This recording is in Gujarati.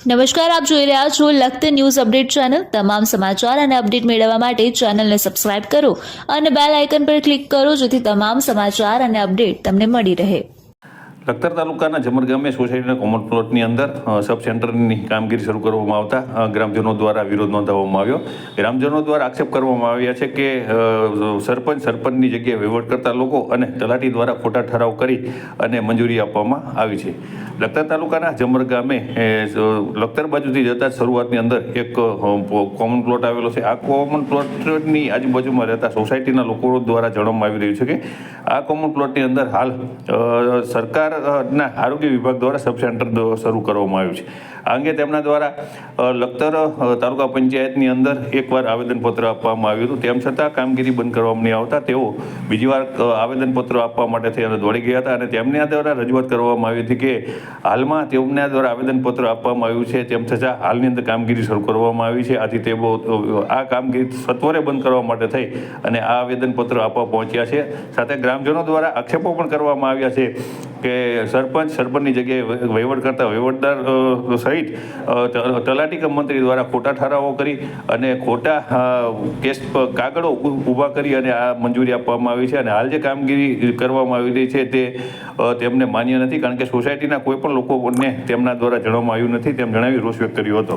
નમસ્કાર, આપ જોઈ રહ્યા છો લખત ન્યૂઝ અપડેટ ચેનલ। તમામ સમાચાર અને અપડેટ મેળવવા માટે ચેનલને સબસ્ક્રાઇબ કરો અને બેલ આઇકન પર ક્લિક કરો, જેથી તમામ સમાચાર અને અપડેટ તમને મળી રહે। લખતર તાલુકાના જમર ગામે સોસાયટીના કોમન પ્લોટની અંદર સબ સેન્ટરની કામગીરી શરૂ કરવામાં આવતા ગ્રામજનો દ્વારા વિરોધ નોંધાવવામાં આવ્યો। ગ્રામજનો દ્વારા આક્ષેપ કરવામાં આવ્યા છે કે સરપંચની જગ્યાએ વહીવટ કરતા લોકો અને તલાટી દ્વારા ખોટા ઠરાવ કરી અને મંજૂરી આપવામાં આવી છે। લખતર તાલુકાના જમર ગામે લખતર બાજુથી જતા શરૂઆતની અંદર એક કોમન પ્લોટ આવેલો છે। આ કોમન પ્લોટની આજુબાજુમાં રહેતા સોસાયટીના લોકો દ્વારા જણાવવામાં આવી રહ્યું છે કે આ કોમન પ્લોટની અંદર હાલ સરકારના આરોગ્ય વિભાગ દ્વારા સબ સેન્ટર શરૂ કરવામાં આવ્યું છે। આ અંગે તેમના દ્વારા લખતર તાલુકા પંચાયતની અંદર એકવાર આવેદનપત્ર આપવામાં આવ્યું હતું, તેમ છતાં કામગીરી બંધ કરવામાં નહીં આવતા તેઓ બીજી વાર આવેદનપત્ર આપવા માટે થઈ અને દોડી ગયા હતા અને તેમના દ્વારા રજૂઆત કરવામાં આવી હતી કે હાલમાં તેમના દ્વારા આવેદનપત્ર આપવામાં આવ્યું છે, તેમ છતાં હાલની અંદર કામગીરી શરૂ કરવામાં આવી છે। આથી તેઓ આ કામગીરી સત્વરે બંધ કરવા માટે થઈ અને આ આવેદનપત્ર આપવા પહોંચ્યા છે। સાથે ગ્રામજનો દ્વારા આક્ષેપો પણ કરવામાં આવ્યા છે કે સરપંચની જગ્યાએ વહીવટ કરતા વહીવટદાર સહિત તલાટી કમ મંત્રી દ્વારા ખોટા ઠરાવો કરી અને ખોટા કેસ કાગળો ઊભા કરી અને આ મંજૂરી આપવામાં આવી છે અને હાલ જે કામગીરી કરવામાં આવી રહી છે તે તેમને માન્ય નથી, કારણ કે સોસાયટીના કોઈ પણ લોકોને તેમના દ્વારા જણાવવામાં આવ્યું નથી, તેમ જણાવી રોષ વ્યક્ત કર્યો હતો।